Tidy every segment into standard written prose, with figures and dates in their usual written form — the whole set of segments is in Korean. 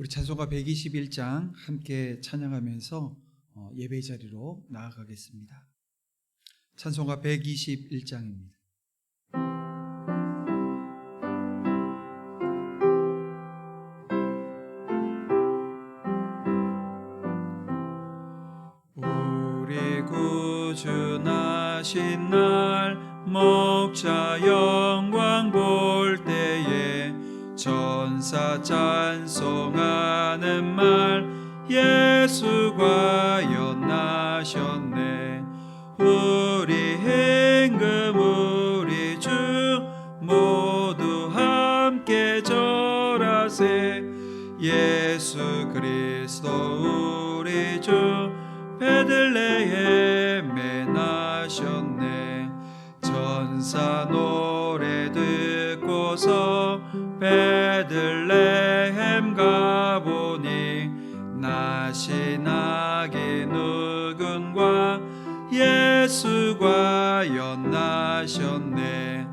우리 찬송가 121장 함께 찬양하면서 예배 자리로 나아가겠습니다. 찬송가 121장입니다. 우리 구주 나신 날 목자 영광 볼 때에 천사 찬송하는 말 예수가 연나셨네. 우리 임금 우리 주 모두 함께 절하세. 예수 그리스도 우리 주 베들레헴에 나셨네. 천사 노래 듣고서 베들레헴 가보니 나신 아기 누군가 예수가 연나셨네.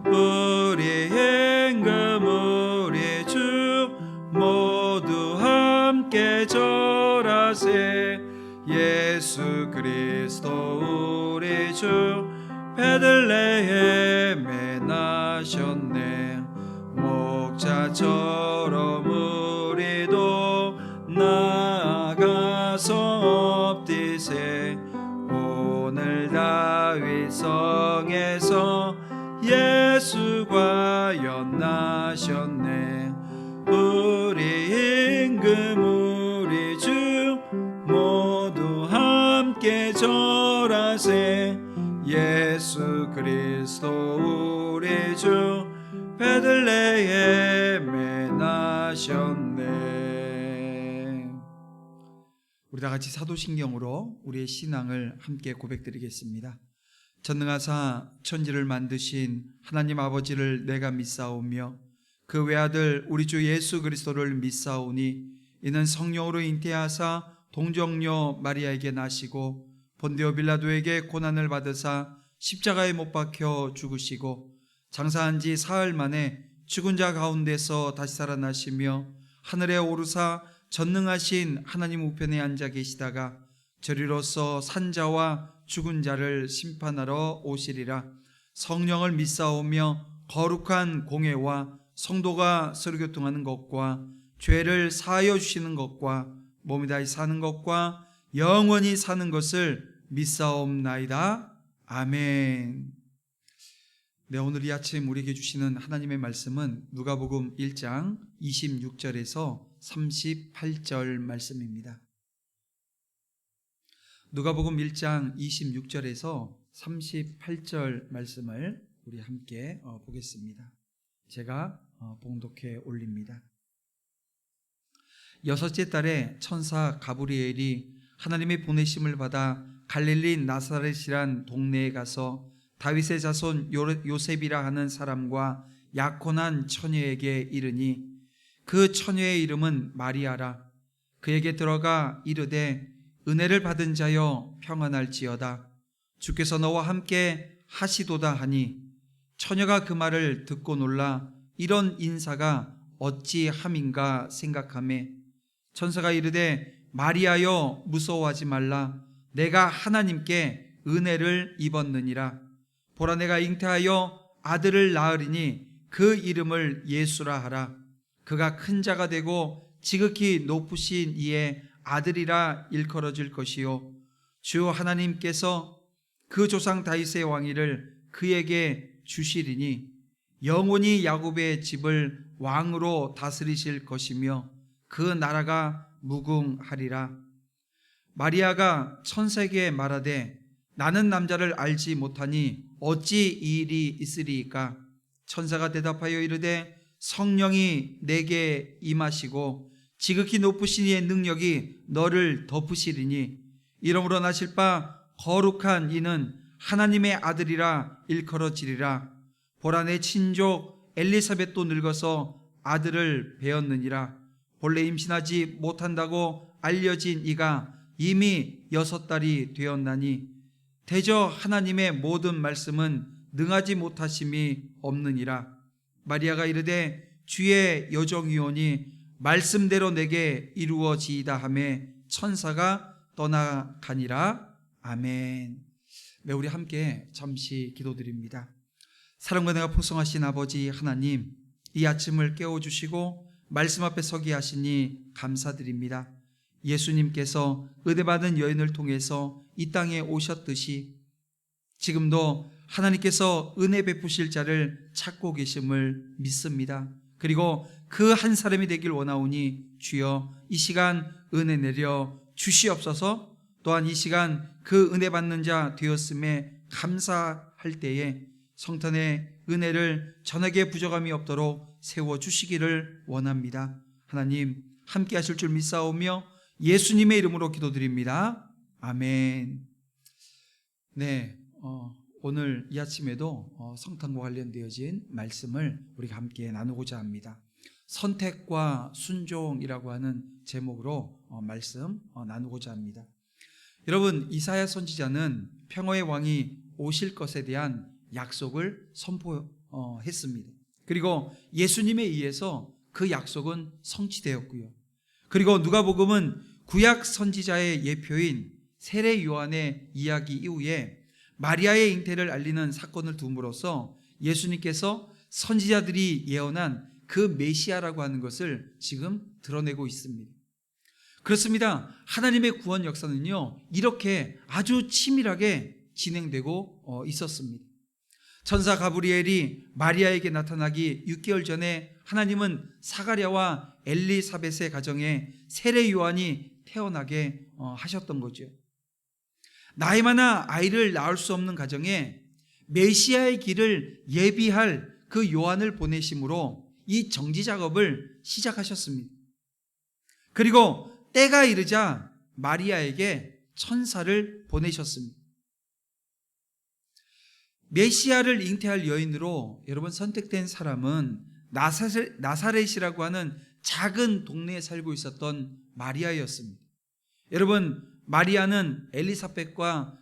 우리 임금 우리 주 모두 함께 절하세. 예수 그리스도 우리 주 베들레헴에 나셨네. 목자처럼 우리도 나아가서 엎디세. 오늘 다윗 성에서 예수가 연나셨네. 우리 임금 우리 주 모두 함께 절하세. 예수 그리스도 우리 주 베들레헴에 나셨네. 우리 다 같이 사도신경으로 우리의 신앙을 함께 고백드리겠습니다. 전능하사 천지를 만드신 하나님 아버지를 내가 믿사오며 그 외아들 우리 주 예수 그리스도를 믿사오니 이는 성령으로 잉태하사 동정녀 마리아에게 나시고 본디오 빌라도에게 고난을 받으사 십자가에 못 박혀 죽으시고 장사한 지 사흘 만에 죽은 자 가운데서 다시 살아나시며 하늘에 오르사 전능하신 하나님 우편에 앉아 계시다가 저리로서 산자와 죽은 자를 심판하러 오시리라. 성령을 믿사오며 거룩한 공회와 성도가 서로 교통하는 것과 죄를 사하여 주시는 것과 몸이 다시 사는 것과 영원히 사는 것을 믿사옵나이다. 아멘. 네, 오늘 이 아침 우리에게 주시는 하나님의 말씀은 누가복음 1장 26절에서 38절 말씀입니다. 누가복음 1장 26절에서 38절 말씀을 우리 함께 보겠습니다. 제가 봉독해 올립니다. 여섯째 달에 천사 가브리엘이 하나님의 보내심을 받아 갈릴리 나사렛이란 동네에 가서 다윗의 자손 요셉이라 하는 사람과 약혼한 처녀에게 이르니 그 처녀의 이름은 마리아라. 그에게 들어가 이르되 은혜를 받은 자여 평안할지어다. 주께서 너와 함께 하시도다 하니 처녀가 그 말을 듣고 놀라 이런 인사가 어찌 함인가 생각하매 천사가 이르되 마리아여 무서워하지 말라. 내가 하나님께 은혜를 입었느니라. 보라 내가 잉태하여 아들을 낳으리니 그 이름을 예수라 하라. 그가 큰 자가 되고 지극히 높으신 이의 아들이라 일컬어질 것이요 주 하나님께서 그 조상 다윗의 왕위를 그에게 주시리니 영원히 야곱의 집을 왕으로 다스리실 것이며 그 나라가 무궁하리라. 마리아가 천사에게 말하되 나는 남자를 알지 못하니 어찌 이 일이 있으리이까? 천사가 대답하여 이르되 성령이 내게 임하시고 지극히 높으신 이의 능력이 너를 덮으시리니 이러므로 나실 바 거룩한 이는 하나님의 아들이라 일컬어지리라. 보라 내 친족 엘리사벳도 늙어서 아들을 배었느니라. 본래 임신하지 못한다고 알려진 이가 이미 6달이 되었나니 대저 하나님의 모든 말씀은 능하지 못하심이 없느니라. 마리아가 이르되 주의 여종이오니 말씀대로 내게 이루어지이다 하매 천사가 떠나가니라. 아멘. 네, 우리 함께 잠시 기도드립니다. 사랑과 은혜가 풍성하신 아버지 하나님, 이 아침을 깨워주시고 말씀 앞에 서게 하시니 감사드립니다. 예수님께서 은혜받은 여인을 통해서 이 땅에 오셨듯이 지금도 하나님께서 은혜 베푸실 자를 찾고 계심을 믿습니다. 그리고 그 한 사람이 되길 원하오니 주여 이 시간 은혜 내려 주시옵소서. 또한 이 시간 그 은혜 받는 자 되었음에 감사할 때에 성탄의 은혜를 전하기에 부족함이 없도록 세워주시기를 원합니다. 하나님 함께 하실 줄 믿사오며 예수님의 이름으로 기도드립니다. 아멘. 네, 오늘 이 아침에도 성탄과 관련되어진 말씀을 우리가 함께 나누고자 합니다. 선택과 순종이라고 하는 제목으로 말씀 나누고자 합니다. 여러분, 이사야 선지자는 평화의 왕이 오실 것에 대한 약속을 선포했습니다. 그리고 예수님에 의해서 그 약속은 성취되었고요. 그리고 누가복음은 구약 선지자의 예표인 세례 요한의 이야기 이후에 마리아의 잉태를 알리는 사건을 둠으로써 예수님께서 선지자들이 예언한 그 메시아라고 하는 것을 지금 드러내고 있습니다. 그렇습니다. 하나님의 구원 역사는요, 이렇게 아주 치밀하게 진행되고 있었습니다. 천사 가브리엘이 마리아에게 나타나기 6개월 전에 하나님은 사가랴와 엘리사벳의 가정에 세례 요한이 태어나게 하셨던 거죠. 나이 많아 아이를 낳을 수 없는 가정에 메시아의 길을 예비할 그 요한을 보내심으로 이 정지 작업을 시작하셨습니다. 그리고 때가 이르자 마리아에게 천사를 보내셨습니다. 메시아를 잉태할 여인으로 여러분 선택된 사람은 나사렛이라고 하는 작은 동네에 살고 있었던 마리아였습니다. 여러분, 마리아는 엘리사벳과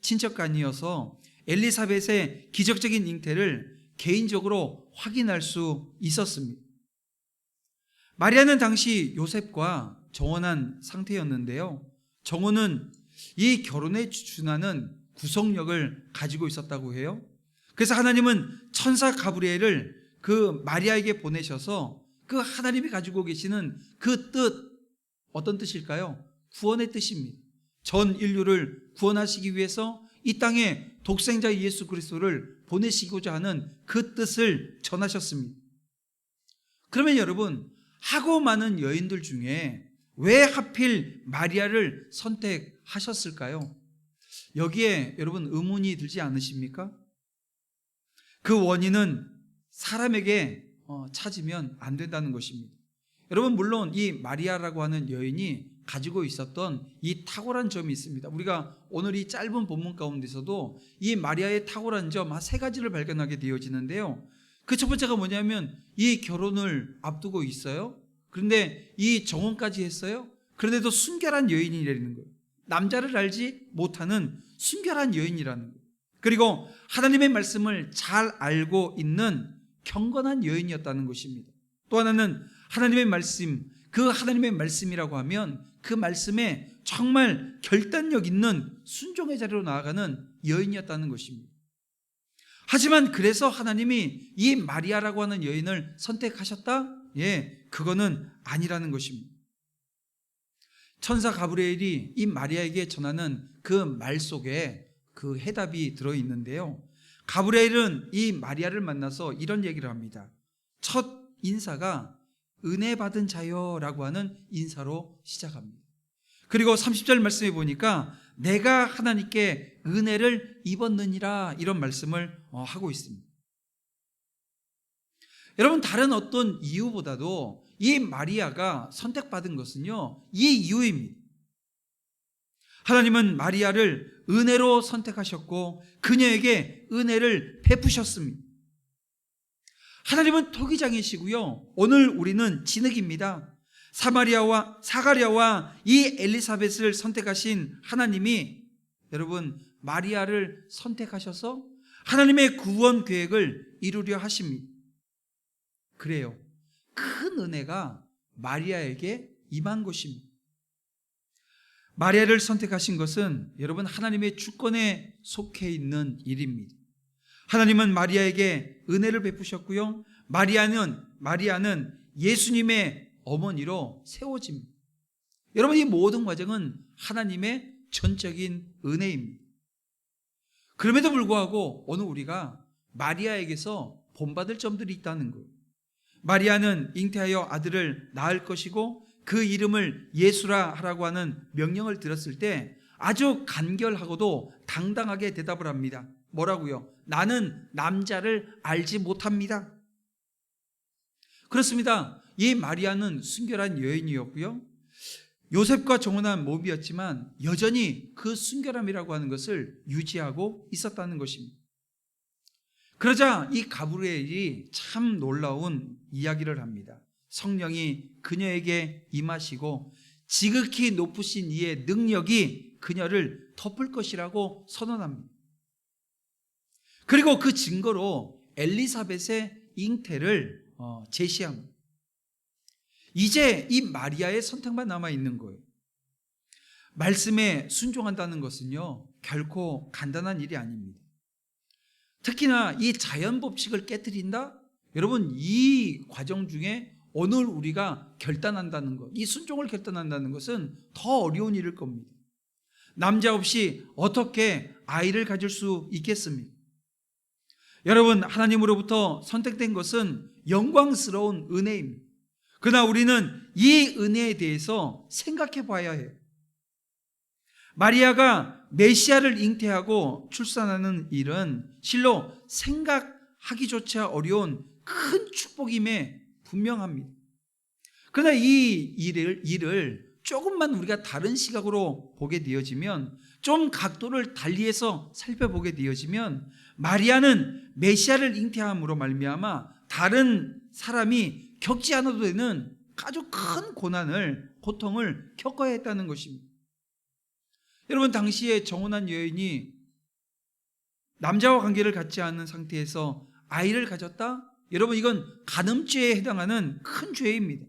친척간이어서 엘리사벳의 기적적인 잉태를 개인적으로 확인할 수 있었습니다. 마리아는 당시 요셉과 정혼한 상태였는데요, 정혼은 이 결혼에 준하는 구속력을 가지고 있었다고 해요. 그래서 하나님은 천사 가브리엘을 그 마리아에게 보내셔서 그 하나님이 가지고 계시는 그 뜻, 어떤 뜻일까요? 구원의 뜻입니다. 전 인류를 구원하시기 위해서 이 땅에 독생자 예수 그리스도를 보내시고자 하는 그 뜻을 전하셨습니다. 그러면 여러분, 하고 많은 여인들 중에 왜 하필 마리아를 선택하셨을까요? 여기에 여러분 의문이 들지 않으십니까? 그 원인은 사람에게 찾으면 안 된다는 것입니다. 여러분, 물론 이 마리아라고 하는 여인이 가지고 있었던 이 탁월한 점이 있습니다. 우리가 오늘 이 짧은 본문 가운데서도 이 마리아의 탁월한 점 한 3가지를 발견하게 되어지는데요, 그 첫 번째가 뭐냐면 이 결혼을 앞두고 있어요. 그런데 이 정혼까지 했어요. 그런데도 순결한 여인이라는 거예요. 남자를 알지 못하는 순결한 여인이라는 거예요. 그리고 하나님의 말씀을 잘 알고 있는 경건한 여인이었다는 것입니다. 또 하나는 하나님의 말씀, 그 하나님의 말씀이라고 하면 그 말씀에 정말 결단력 있는 순종의 자리로 나아가는 여인이었다는 것입니다. 하지만 그래서 하나님이 이 마리아라고 하는 여인을 선택하셨다? 예, 그거는 아니라는 것입니다. 천사 가브리엘이 이 마리아에게 전하는 그 말 속에 그 해답이 들어있는데요, 가브리엘은 이 마리아를 만나서 이런 얘기를 합니다. 첫 인사가 은혜 받은 자여 라고 하는 인사로 시작합니다. 그리고 30절 말씀에 보니까 내가 하나님께 은혜를 입었느니라, 이런 말씀을 하고 있습니다. 여러분, 다른 어떤 이유보다도 이 마리아가 선택받은 것은요, 이 이유입니다. 하나님은 마리아를 은혜로 선택하셨고 그녀에게 은혜를 베푸셨습니다. 하나님은 토기장이시고요, 오늘 우리는 진흙입니다. 사가랴와 이 엘리사벳을 선택하신 하나님이 여러분 마리아를 선택하셔서 하나님의 구원 계획을 이루려 하십니다. 그래요. 큰 은혜가 마리아에게 임한 것입니다. 마리아를 선택하신 것은 여러분 하나님의 주권에 속해 있는 일입니다. 하나님은 마리아에게 은혜를 베푸셨고요. 마리아는 예수님의 어머니로 세워집니다. 여러분, 이 모든 과정은 하나님의 전적인 은혜입니다. 그럼에도 불구하고 오늘 우리가 마리아에게서 본받을 점들이 있다는 거예요. 마리아는 잉태하여 아들을 낳을 것이고 그 이름을 예수라 하라고 하는 명령을 들었을 때 아주 간결하고도 당당하게 대답을 합니다. 뭐라고요? 나는 남자를 알지 못합니다. 그렇습니다. 이 마리아는 순결한 여인이었고요. 요셉과 정혼한 몸이었지만 여전히 그 순결함이라고 하는 것을 유지하고 있었다는 것입니다. 그러자 이 가브리엘이 참 놀라운 이야기를 합니다. 성령이 그녀에게 임하시고 지극히 높으신 이의 능력이 그녀를 덮을 것이라고 선언합니다. 그리고 그 증거로 엘리사벳의 잉태를 제시합니다. 이제 이 마리아의 선택만 남아있는 거예요. 말씀에 순종한다는 것은요, 결코 간단한 일이 아닙니다. 특히나 이 자연 법칙을 깨뜨린다? 여러분, 이 과정 중에 오늘 우리가 결단한다는 것, 이 순종을 결단한다는 것은 더 어려운 일일 겁니다. 남자 없이 어떻게 아이를 가질 수 있겠습니까? 여러분, 하나님으로부터 선택된 것은 영광스러운 은혜입니다. 그러나 우리는 이 은혜에 대해서 생각해 봐야 해요. 마리아가 메시아를 잉태하고 출산하는 일은 실로 생각하기조차 어려운 큰 축복임에 분명합니다. 그러나 이 일을 조금만 우리가 다른 시각으로 보게 되어지면, 좀 각도를 달리해서 살펴보게 되어지면, 마리아는 메시아를 잉태함으로 말미암아 다른 사람이 겪지 않아도 되는 아주 큰 고통을 겪어야 했다는 것입니다. 여러분, 당시에 정혼한 여인이 남자와 관계를 갖지 않은 상태에서 아이를 가졌다? 여러분, 이건 간음죄에 해당하는 큰 죄입니다.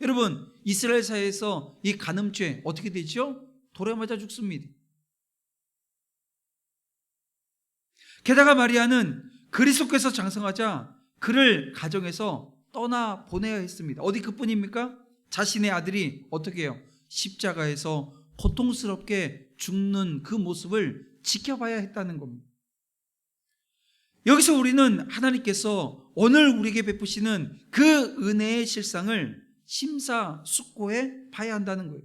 여러분, 이스라엘 사회에서 이 간음죄 어떻게 되죠? 돌에 맞아 죽습니다. 게다가 마리아는 그리스도께서 장성하자 그를 가정에서 떠나 보내야 했습니다. 어디 그뿐입니까? 자신의 아들이 어떻게 해요? 십자가에서 고통스럽게 죽는 그 모습을 지켜봐야 했다는 겁니다. 여기서 우리는 하나님께서 오늘 우리에게 베푸시는 그 은혜의 실상을 심사숙고해 봐야 한다는 거예요.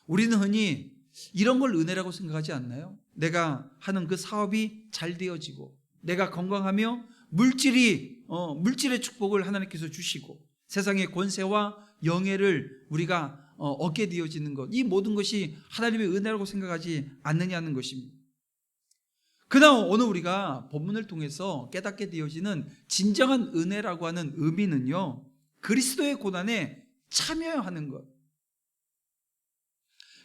우리는 흔히 이런 걸 은혜라고 생각하지 않나요? 내가 하는 그 사업이 잘 되어지고, 내가 건강하며 물질의 축복을 하나님께서 주시고, 세상의 권세와 영예를 우리가 얻게 되어지는 것, 이 모든 것이 하나님의 은혜라고 생각하지 않느냐는 것입니다. 그러나 오늘 우리가 본문을 통해서 깨닫게 되어지는 진정한 은혜라고 하는 의미는요, 그리스도의 고난에 참여하는 것.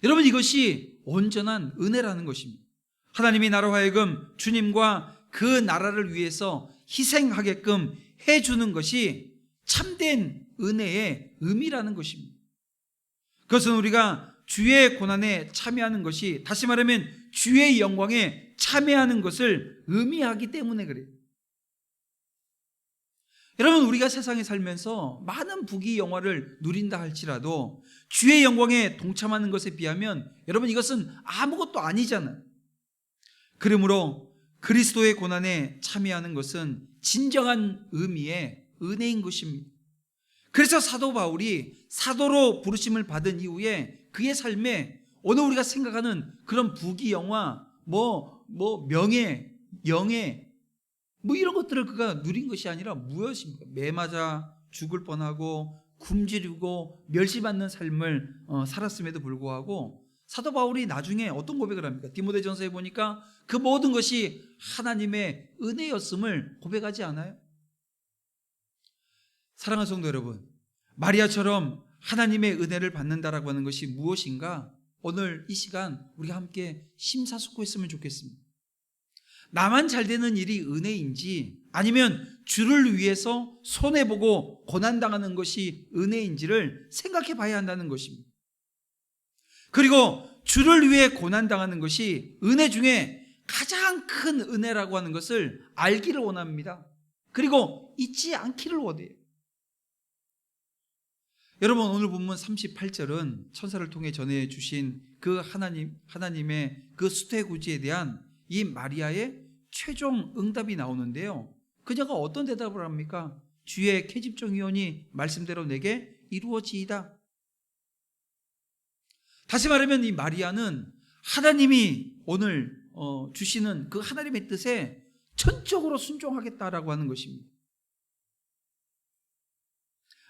여러분, 이것이 온전한 은혜라는 것입니다. 하나님이 나로 하여금 주님과 그 나라를 위해서 희생하게끔 해주는 것이 참된 은혜의 의미라는 것입니다. 그것은 우리가 주의 고난에 참여하는 것이, 다시 말하면 주의 영광에 참여하는 것을 의미하기 때문에 그래요. 여러분, 우리가 세상에 살면서 많은 부귀 영화를 누린다 할지라도 주의 영광에 동참하는 것에 비하면 여러분, 이것은 아무것도 아니잖아요. 그러므로 그리스도의 고난에 참여하는 것은 진정한 의미의 은혜인 것입니다. 그래서 사도 바울이 사도로 부르심을 받은 이후에 그의 삶에 오늘 우리가 생각하는 그런 부귀 영화, 명예, 영예, 이런 것들을 그가 누린 것이 아니라 무엇입니까? 매 맞아 죽을 뻔하고 굶주리고 멸시받는 삶을 살았음에도 불구하고 사도 바울이 나중에 어떤 고백을 합니까? 디모데전서에 보니까 그 모든 것이 하나님의 은혜였음을 고백하지 않아요? 사랑하는 성도 여러분, 마리아처럼 하나님의 은혜를 받는다라고 하는 것이 무엇인가? 오늘 이 시간 우리가 함께 심사숙고했으면 좋겠습니다. 나만 잘 되는 일이 은혜인지 아니면 주를 위해서 손해보고 고난당하는 것이 은혜인지를 생각해 봐야 한다는 것입니다. 그리고 주를 위해 고난당하는 것이 은혜 중에 가장 큰 은혜라고 하는 것을 알기를 원합니다. 그리고 잊지 않기를 원해요. 여러분, 오늘 본문 38절은 천사를 통해 전해주신 그 하나님의 그 수태구지에 대한 이 마리아의 최종 응답이 나오는데요, 그녀가 어떤 대답을 합니까? 주의 계집종이오니 말씀대로 내게 이루어지이다. 다시 말하면 이 마리아는 하나님이 오늘 주시는 그 하나님의 뜻에 전적으로 순종하겠다라고 하는 것입니다.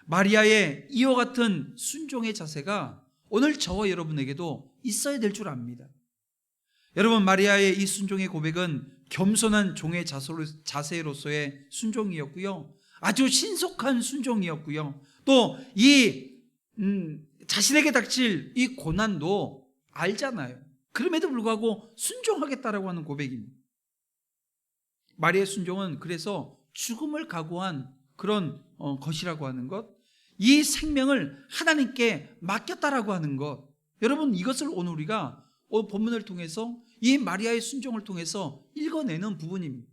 마리아의 이와 같은 순종의 자세가 오늘 저와 여러분에게도 있어야 될 줄 압니다. 여러분, 마리아의 이 순종의 고백은 겸손한 종의 자세로서의 순종이었고요, 아주 신속한 순종이었고요, 또 이 자신에게 닥칠 이 고난도 알잖아요. 그럼에도 불구하고 순종하겠다라고 하는 고백입니다. 마리아의 순종은 그래서 죽음을 각오한 그런 것이라고 하는 것, 이 생명을 하나님께 맡겼다라고 하는 것, 여러분, 이것을 오늘 우리가 본문을 통해서 이 마리아의 순종을 통해서 읽어내는 부분입니다.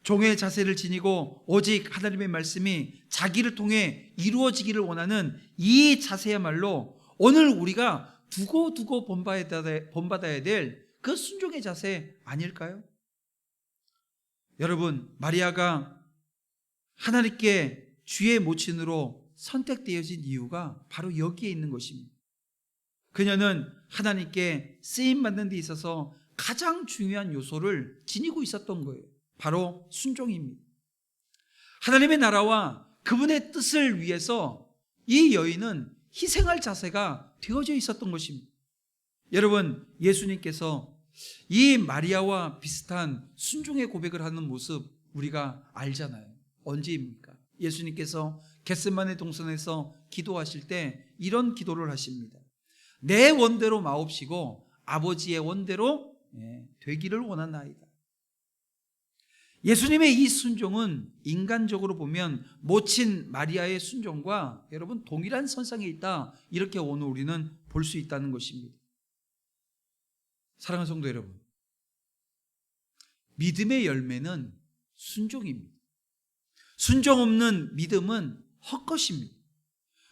종의 자세를 지니고 오직 하나님의 말씀이 자기를 통해 이루어지기를 원하는 이 자세야말로 오늘 우리가 두고 본받아야 될 그 순종의 자세 아닐까요? 여러분, 마리아가 하나님께 주의 모친으로 선택되어진 이유가 바로 여기에 있는 것입니다. 그녀는 하나님께 쓰임받는 데 있어서 가장 중요한 요소를 지니고 있었던 거예요. 바로 순종입니다. 하나님의 나라와 그분의 뜻을 위해서 이 여인은 희생할 자세가 되어져 있었던 것입니다. 여러분, 예수님께서 이 마리아와 비슷한 순종의 고백을 하는 모습 우리가 알잖아요. 언제입니까? 예수님께서 겟세마네 동산에서 기도하실 때 이런 기도를 하십니다. 내 원대로 마옵시고 아버지의 원대로 되기를 원하나이다. 예수님의 이 순종은 인간적으로 보면 모친 마리아의 순종과 여러분 동일한 선상에 있다, 이렇게 오늘 우리는 볼 수 있다는 것입니다. 사랑하는 성도 여러분, 믿음의 열매는 순종입니다. 순종 없는 믿음은 헛것입니다.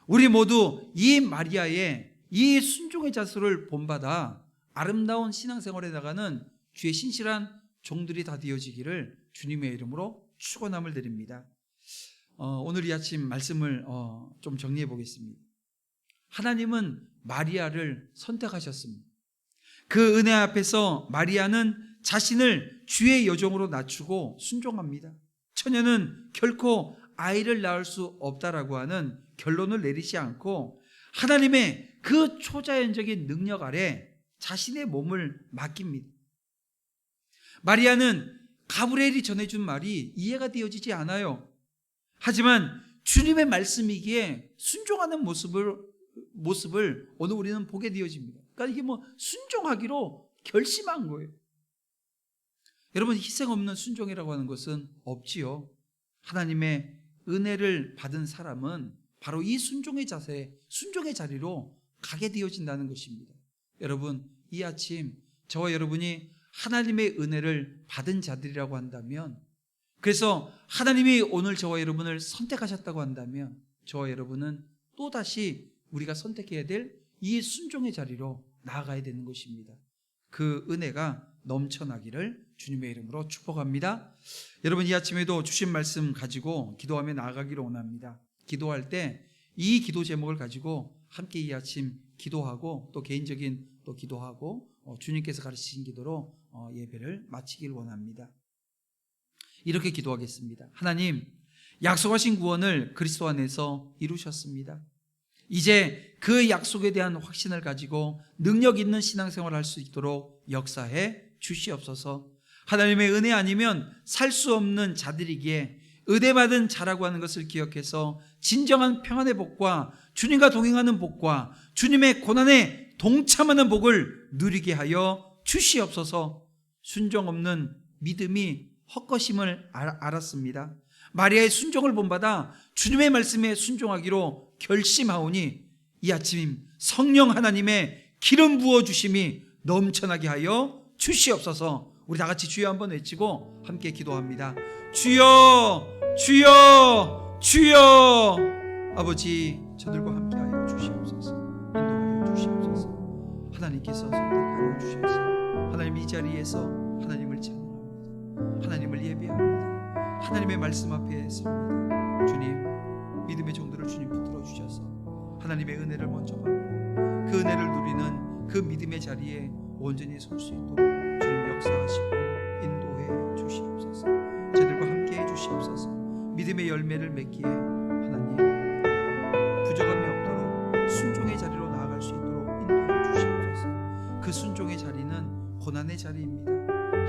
우리 모두 이 마리아의 이 순종의 자세를 본받아 아름다운 신앙생활에 나가는 주의 신실한 종들이 다 되어지기를 주님의 이름으로 축원함을 드립니다. 오늘 이 아침 말씀을 좀 정리해 보겠습니다. 하나님은 마리아를 선택하셨습니다. 그 은혜 앞에서 마리아는 자신을 주의 여종으로 낮추고 순종합니다. 처녀는 결코 아이를 낳을 수 없다라고 하는 결론을 내리지 않고 하나님의 그 초자연적인 능력 아래 자신의 몸을 맡깁니다. 마리아는 가브리엘이 전해준 말이 이해가 되어지지 않아요. 하지만 주님의 말씀이기에 순종하는 모습을 오늘 우리는 보게 되어집니다. 그러니까 이게 순종하기로 결심한 거예요. 여러분, 희생 없는 순종이라고 하는 것은 없지요. 하나님의 은혜를 받은 사람은 바로 이 순종의 자세, 순종의 자리로 가게 되어진다는 것입니다. 여러분, 이 아침 저와 여러분이 하나님의 은혜를 받은 자들이라고 한다면, 그래서 하나님이 오늘 저와 여러분을 선택하셨다고 한다면, 저와 여러분은 또다시 우리가 선택해야 될 이 순종의 자리로 나아가야 되는 것입니다. 그 은혜가 넘쳐나기를 주님의 이름으로 축복합니다. 여러분, 이 아침에도 주신 말씀 가지고 기도하며 나아가기를 원합니다. 기도할 때 이 기도 제목을 가지고 함께 이 아침 기도하고 또 개인적인 또 기도하고 주님께서 가르치신 기도로 예배를 마치길 원합니다. 이렇게 기도하겠습니다. 하나님, 약속하신 구원을 그리스도 안에서 이루셨습니다. 이제 그 약속에 대한 확신을 가지고 능력 있는 신앙생활을 할 수 있도록 역사해 주시옵소서. 하나님의 은혜 아니면 살 수 없는 자들이기에 은혜받은 자라고 하는 것을 기억해서 진정한 평안의 복과 주님과 동행하는 복과 주님의 고난에 동참하는 복을 누리게 하여 주시옵소서. 순종 없는 믿음이 헛것임을 알았습니다. 마리아의 순종을 본받아 주님의 말씀에 순종하기로 결심하오니 이 아침 성령 하나님의 기름 부어주심이 넘쳐나게 하여 주시옵소서. 우리 다같이 주여 한번 외치고 함께 기도합니다. 주여 주여 주여. 아버지, 저들과 함께하여 주시옵소서. 인도하여 주시옵소서. 하나님께서 선택하여 주셔서 하나님 이 자리에서 하나님을 찬양합니다. 하나님을 예배합니다. 하나님의 말씀 앞에 섭니다. 주님, 믿음의 정도를 주님 붙들어 주셔서 하나님의 은혜를 먼저 받고 그 은혜를 누리는 그 믿음의 자리에 온전히 설 수 있도록 주님 역사하시고 인도해 주시옵소서. 저들과 함께해 주시옵소서. 믿음의 열매를 맺기에 하나님 부족함이 없도록 순종의 자리로 나아갈 수 있도록 인도해 주시옵소서. 그 순종의 자리는 고난의 자리입니다.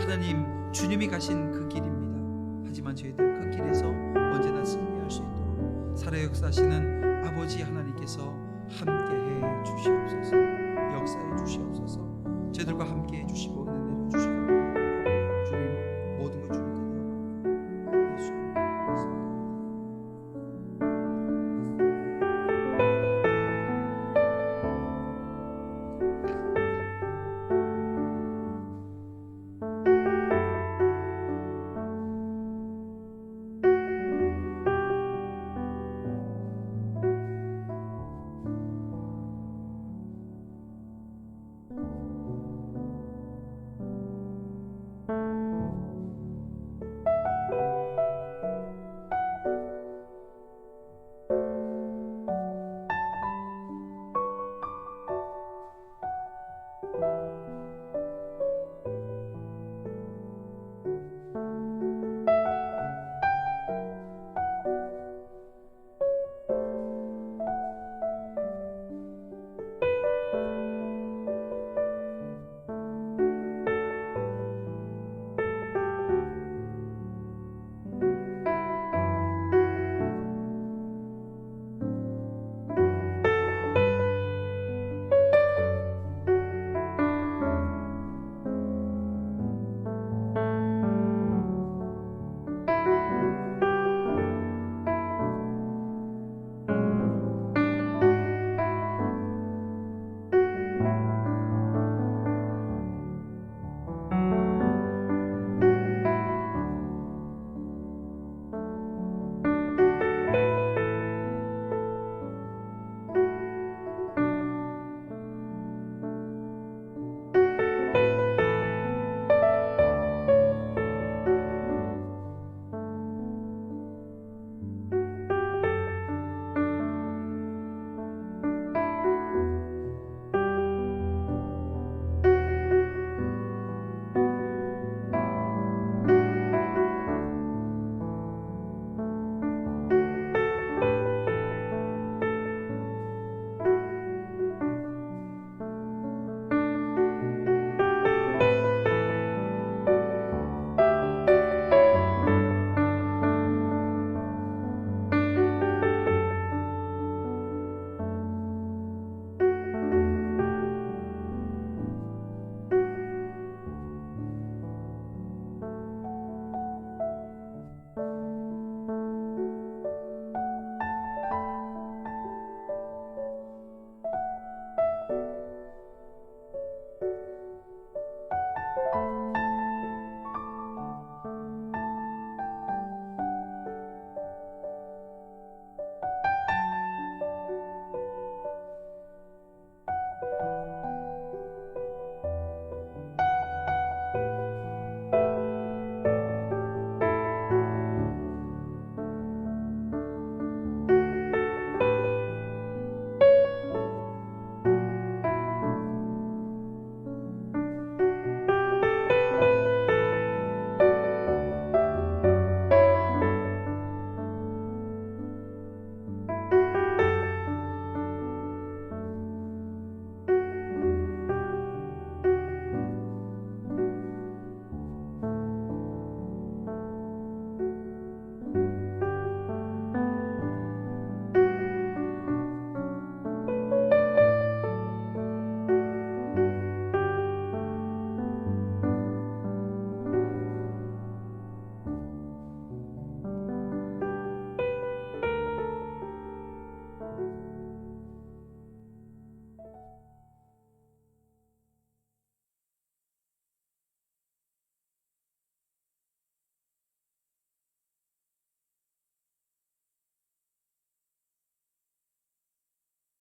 하나님, 주님이 가신 그 길입니다. 하지만 저희들 그 길에서 언제나 승리할 수 있도록 살아 역사하시는 아버지 하나님께서 함께해 주시옵소서. 역사해 주시옵소서. 저희들과 함께해 주시고